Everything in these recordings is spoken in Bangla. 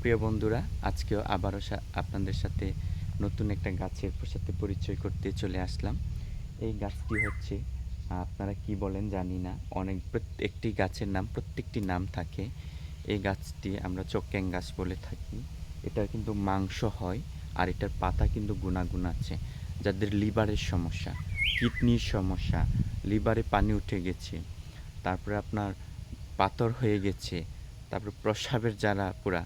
প্রিয় বন্ধুরা, আজকেও আবারও আপনাদের সাথে নতুন একটা গাছের সাথে পরিচয় করতে চলে আসলাম। এই গাছটি হচ্ছে আপনারা কি বলেন জানি না, প্রত্যেকটি গাছের নাম প্রত্যেকটি নাম থাকে। এই গাছটি আমরা চোক্যাং গাছ বলে থাকি। এটার কিন্তু মাংস হয় আর এটার পাতা কিন্তু গুণাগুণ আছে। যাদের লিভারের সমস্যা, কিডনির সমস্যা, লিভারে পানি উঠে গেছে, তারপরে আপনার পাথর হয়ে গেছে, তারপর প্রস্রাবের জ্বালা পোড়া,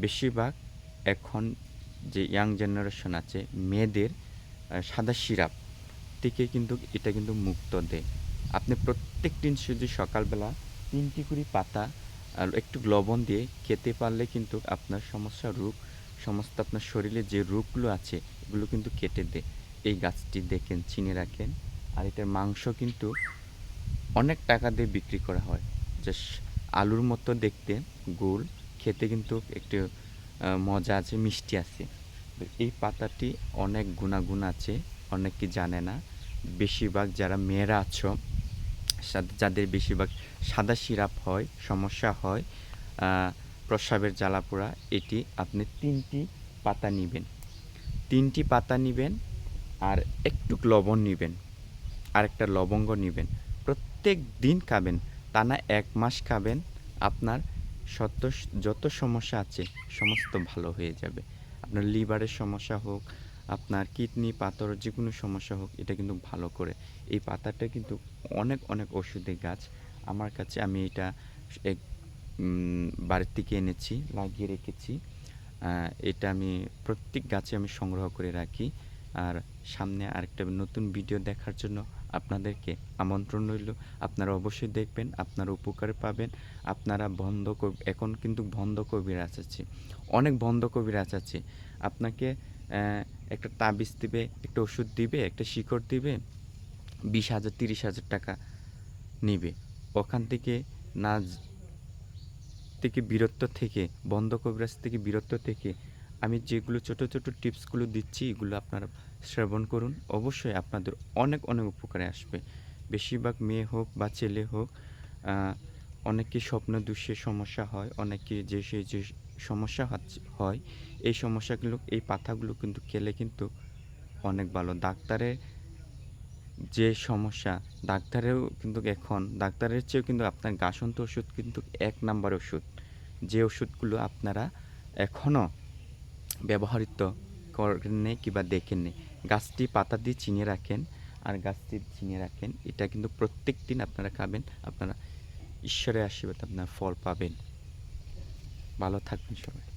বেশিরভাগ এখন যে ইয়াং জেনারেশন আছে মেয়েদের সাদা সিরাপ থেকে কিন্তু এটা কিন্তু মুক্ত দেয়। আপনি প্রত্যেক দিন শুধু সকালবেলা 3টি করে পাতা আর একটু লবণ দিয়ে খেতে পারলে কিন্তু আপনার সমস্ত আপনার শরীরে যে রোগগুলো আছে এগুলো কিন্তু কেটে দেয়। এই গাছটি দেখেন, চিনে রাখেন। আর এটার মাংস কিন্তু অনেক টাকা দিয়ে বিক্রি করা হয়। জাস্ট আলুর মতো দেখতে, গোল, খেতে কিন্তু একটু মজা আছে, মিষ্টি আছে। তো এই পাতাটি অনেক গুণাগুণ আছে, অনেকে জানে না। বেশিরভাগ যারা মেয়েরা আছো, যাদের বেশিরভাগ সাদা সিরাপ হয়, সমস্যা হয়, প্রস্রাবের জ্বালাপোড়া, এটি আপনি 3টি পাতা নিবেন। 3টি পাতা নিবেন আর একটু লবণ নিবেন, আরেকটা লবঙ্গ নিবেন। প্রত্যেক দিন খাবেন, টানা 1 মাস খাবেন। আপনার যত সমস্যা আছে সমস্ত ভালো হয়ে যাবে। আপনার লিভারের সমস্যা হোক, আপনার কিডনি পাথর যে কোনো সমস্যা হোক, এটা কিন্তু ভালো করে। এই পাতাটা কিন্তু অনেক অনেক ওষুধের গাছ। আমার কাছে আমি এটা এক বাড়ির থেকে এনেছি, লাগিয়ে রেখেছি। এটা আমি প্রত্যেক গাছে আমি সংগ্রহ করে রাখি। আর সামনে আরেকটা নতুন ভিডিও দেখার জন্য আপনাদেরকে আমন্ত্রণ রইল। আপনারা অবশ্যই দেখবেন, আপনারা উপকার পাবেন। আপনারা এখন কিন্তু বন্ধ কবিরাজ আছে, অনেক বন্ধ কবিরাজ আছে। আপনাকে একটা তাবিজ দিবে, একটা ওষুধ দিবে, একটা শিকড় দিবে, 20,000 30,000 টাকা নিবে। ওখান থেকে বিরত থেকে, বন্ধ কবিরাজ থেকে বিরত থেকে আমি যেগুলো ছোট ছোট টিপসগুলো দিচ্ছি এগুলো আপনারা শ্রবণ করুন। অবশ্যই আপনাদের অনেক অনেক উপকারে আসবে। বেশিরভাগ মেয়ে হোক বা ছেলে হোক, অনেকের স্বপ্নদোষের সমস্যা হয়, অনেকে যে সমস্যা হয়, এই সমস্যাগুলো, এই পাতাগুলো কিন্তু খেলে কিন্তু অনেক ভালো। যে সমস্যা, ডাক্তারেও কিন্তু এখন ডাক্তারের চেয়েও কিন্তু আপনার গাছন্ত ওষুধ কিন্তু 1 নাম্বার ওষুধ। যে ওষুধগুলো আপনারা এখনও ব্যবহৃত করেননি কিংবা দেখেননি। গাছটি পাতা দিয়ে চিনিয়ে রাখেন আর গাছটি চিনিয়ে রাখেন। এটা কিন্তু প্রত্যেক দিন আপনারা খাবেন। আপনারা ঈশ্বরের আশীর্বাদ আপনার ফল পাবেন। ভালো থাকবেন সবাই।